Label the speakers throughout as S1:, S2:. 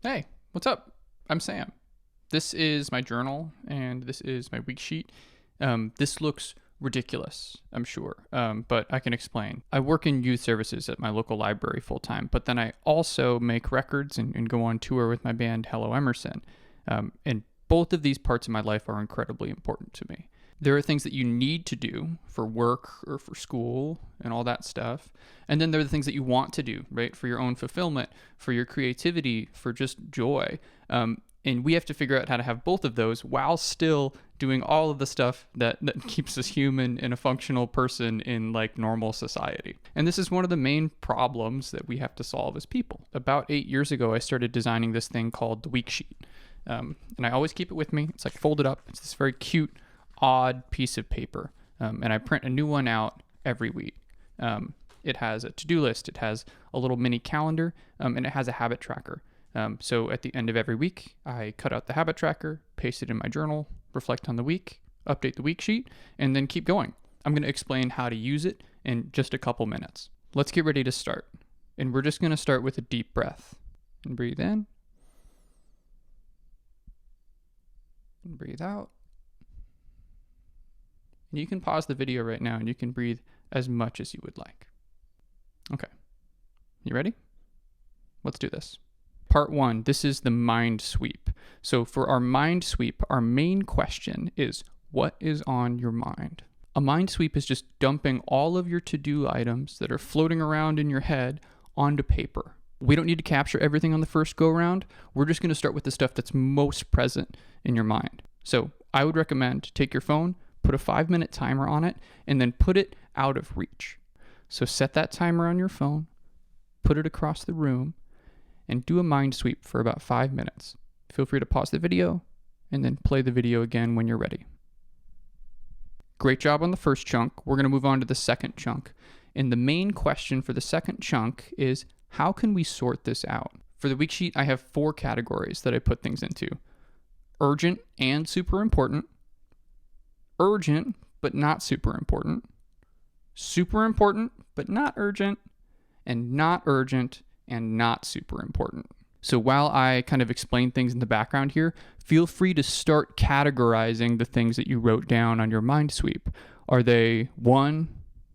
S1: Hey, what's up? I'm Sam. This is my journal, and this is my week sheet. This looks ridiculous, I'm sure, but I can explain. I work in youth services at my local library full time, but then I also make records and go on tour with my band Hello Emerson. And both of these parts of my life are incredibly important to me. There are things that you need to do for work or for school and all that stuff. And then there are the things that you want to do, right? For your own fulfillment, for your creativity, for just joy. And we have to figure out how to have both of those while still doing all of the stuff that keeps us human and a functional person in like normal society. And this is one of the main problems that we have to solve as people. About 8 years ago, I started designing this thing called the Weeksheet. And I always keep it with me. It's like folded up. It's this very cute, odd piece of paper. And I print a new one out every week. It has a to-do list. It has a little mini calendar, and it has a habit tracker. So at the end of every week, I cut out the habit tracker, paste it in my journal, reflect on the week, update the week sheet, and then keep going. I'm going to explain how to use it in just a couple minutes. Let's get ready to start. And we're just going to start with a deep breath. And breathe in. And breathe out. And you can pause the video right now and you can breathe as much as you would like. Okay. You ready? Let's do this. Part 1, this is the mind sweep. So for our mind sweep, our main question is, what is on your mind? A mind sweep is just dumping all of your to-do items that are floating around in your head onto paper. We don't need to capture everything on the first go-around. We're just going to start with the stuff that's most present in your mind. So I would recommend take your phone, put a 5-minute timer on it, and then put it out of reach. So set that timer on your phone, put it across the room, and do a mind sweep for about 5 minutes. Feel free to pause the video and then play the video again when you're ready. Great job on the first chunk. We're going to move on to the second chunk. And the main question for the second chunk is, how can we sort this out? For the week sheet, I have 4 categories that I put things into. Urgent and super important. Urgent, but not super important. Super important, but not urgent. And not urgent and not super important. So while I kind of explain things in the background here, feel free to start categorizing the things that you wrote down on your mind sweep. Are they 1,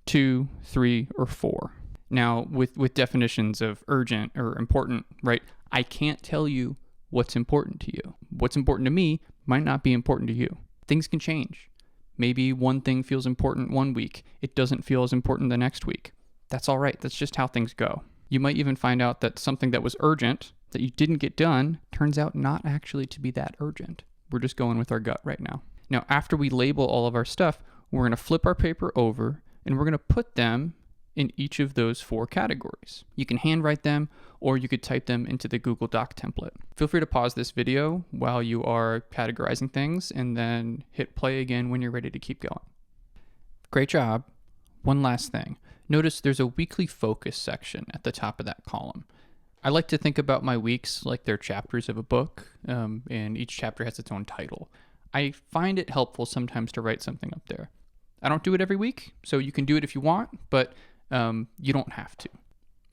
S1: 2, 3, or 4? Now, with definitions of urgent or important, right, I can't tell you what's important to you. What's important to me might not be important to you. Things can change. Maybe one thing feels important one week. It doesn't feel as important the next week. That's all right. That's just how things go. You might even find out that something that was urgent, that you didn't get done, turns out not actually to be that urgent. We're just going with our gut right now. Now, after we label all of our stuff, we're going to flip our paper over, and we're going to put them in each of those 4 categories. You can handwrite them, or you could type them into the Google Doc template. Feel free to pause this video while you are categorizing things, and then hit play again when you're ready to keep going. Great job. One last thing. Notice there's a weekly focus section at the top of that column. I like to think about my weeks like they're chapters of a book, and each chapter has its own title. I find it helpful sometimes to write something up there. I don't do it every week, so you can do it if you want, but you don't have to.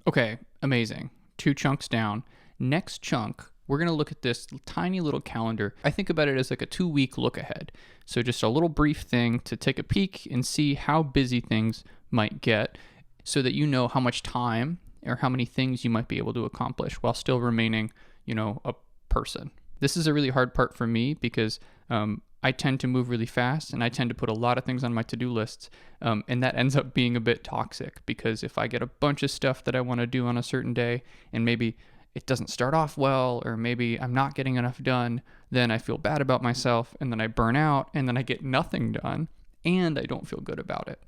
S1: Okay, amazing. 2 chunks down. Next chunk, we're going to look at this tiny little calendar. I think about it as like a 2-week look ahead. So just a little brief thing to take a peek and see how busy things might get so that you know how much time or how many things you might be able to accomplish while still remaining, a person. This is a really hard part for me because I tend to move really fast and I tend to put a lot of things on my to-do lists. And that ends up being a bit toxic because if I get a bunch of stuff that I want to do on a certain day and maybe it doesn't start off well, or maybe I'm not getting enough done, then I feel bad about myself and then I burn out and then I get nothing done and I don't feel good about it.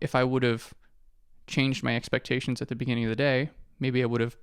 S1: If I would have changed my expectations at the beginning of the day, maybe I would have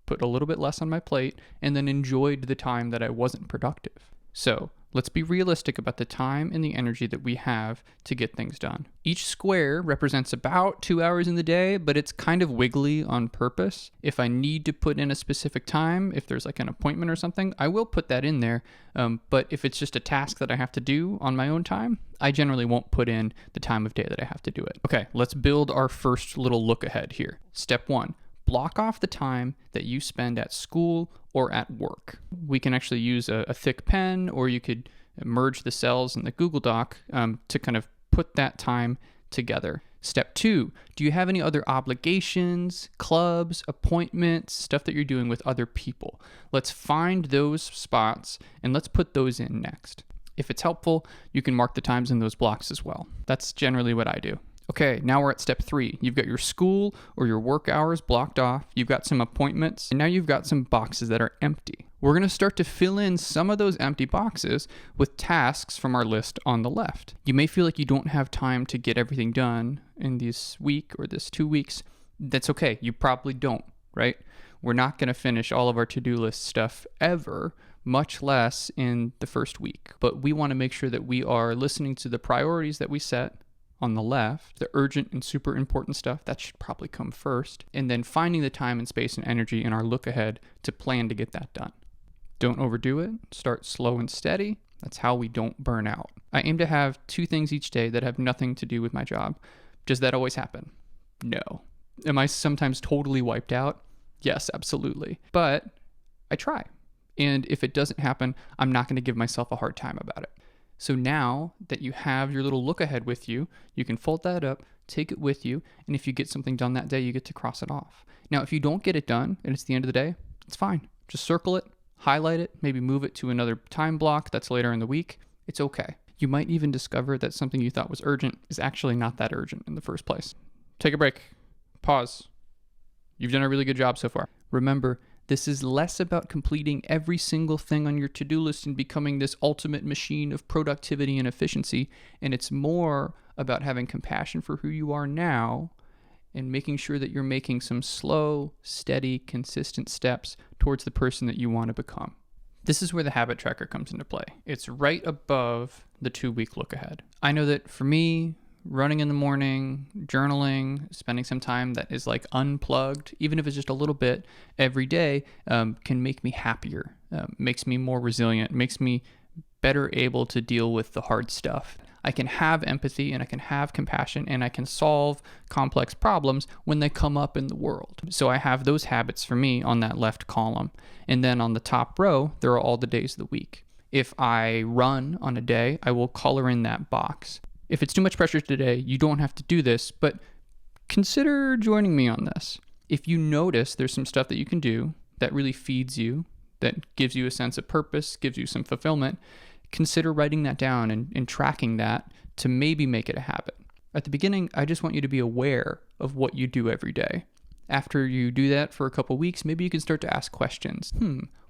S1: put a little bit less on my plate and then enjoyed the time that I wasn't productive. So let's be realistic about the time and the energy that we have to get things done. Each square represents about 2 hours in the day, but it's kind of wiggly on purpose. If I need to put in a specific time, if there's like an appointment or something, I will put that in there. But if it's just a task that I have to do on my own time, I generally won't put in the time of day that I have to do it. Okay, let's build our first little look ahead here. Step 1, block off the time that you spend at school or at work. We can actually use a thick pen, or you could merge the cells in the Google Doc to kind of put that time together. Step 2, do you have any other obligations, clubs, appointments, stuff that you're doing with other people? Let's find those spots and let's put those in next. If it's helpful, you can mark the times in those blocks as well. That's generally what I do. Okay, now we're at step 3. You've got your school or your work hours blocked off. You've got some appointments, and now you've got some boxes that are empty. We're going to start to fill in some of those empty boxes with tasks from our list on the left. You may feel like you don't have time to get everything done in this week or this 2 weeks. That's okay. You probably don't, right? We're not going to finish all of our to-do list stuff ever, much less in the first week. But we want to make sure that we are listening to the priorities that we set on the left, the urgent and super important stuff, that should probably come first, and then finding the time and space and energy in our look ahead to plan to get that done. Don't overdo it. Start slow and steady. That's how we don't burn out. I aim to have 2 things each day that have nothing to do with my job. Does that always happen? No. Am I sometimes totally wiped out? Yes, absolutely. But I try. And if it doesn't happen, I'm not going to give myself a hard time about it. So now that you have your little look ahead with you, you can fold that up, take it with you, and if you get something done that day, you get to cross it off. Now, if you don't get it done and it's the end of the day, it's fine. Just circle it, highlight it, maybe move it to another time block that's later in the week. It's okay. You might even discover that something you thought was urgent is actually not that urgent in the first place. Take a break. Pause. You've done a really good job so far. Remember, this is less about completing every single thing on your to-do list and becoming this ultimate machine of productivity and efficiency, and it's more about having compassion for who you are now and making sure that you're making some slow, steady, consistent steps towards the person that you want to become. This is where the habit tracker comes into play. It's right above the 2-week look ahead. I know that for me, running in the morning, journaling, spending some time that is like unplugged, even if it's just a little bit every day, can make me happier, makes me more resilient, makes me better able to deal with the hard stuff. I can have empathy and I can have compassion and I can solve complex problems when they come up in the world. So I have those habits for me on that left column. And then on the top row, there are all the days of the week. If I run on a day, I will color in that box. If it's too much pressure today, you don't have to do this, but consider joining me on this. If you notice there's some stuff that you can do that really feeds you, that gives you a sense of purpose, gives you some fulfillment, consider writing that down and tracking that to maybe make it a habit. At the beginning, I just want you to be aware of what you do every day. After you do that for a couple weeks, maybe you can start to ask questions.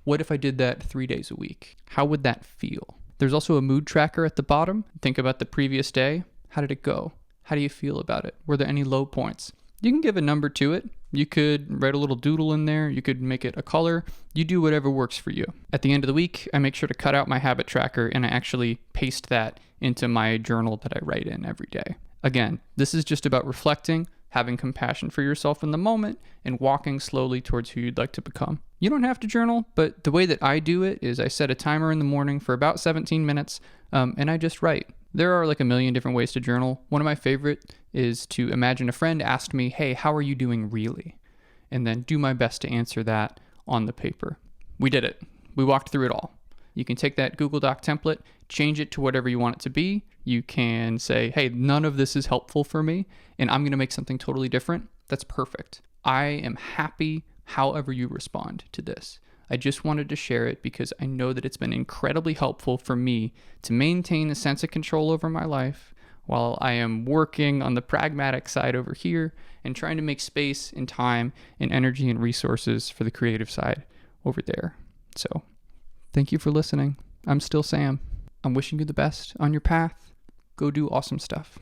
S1: What if I did that 3 days a week? How would that feel? There's also a mood tracker at the bottom. Think about the previous day. How did it go? How do you feel about it? Were there any low points? You can give a number to it. You could write a little doodle in there. You could make it a color. You do whatever works for you. At the end of the week, I make sure to cut out my habit tracker and I actually paste that into my journal that I write in every day. Again, this is just about reflecting, having compassion for yourself in the moment, and walking slowly towards who you'd like to become. You don't have to journal, but the way that I do it is I set a timer in the morning for about 17 minutes, and I just write. There are like a million different ways to journal. One of my favorite is to imagine a friend asked me, hey, how are you doing really? And then do my best to answer that on the paper. We did it. We walked through it all. You can take that Google Doc template, change it to whatever you want it to be. You can say, hey, none of this is helpful for me, and I'm going to make something totally different. That's perfect. I am happy however you respond to this. I just wanted to share it because I know that it's been incredibly helpful for me to maintain a sense of control over my life while I am working on the pragmatic side over here and trying to make space and time and energy and resources for the creative side over there. So thank you for listening. I'm still Sam. I'm wishing you the best on your path. Go do awesome stuff.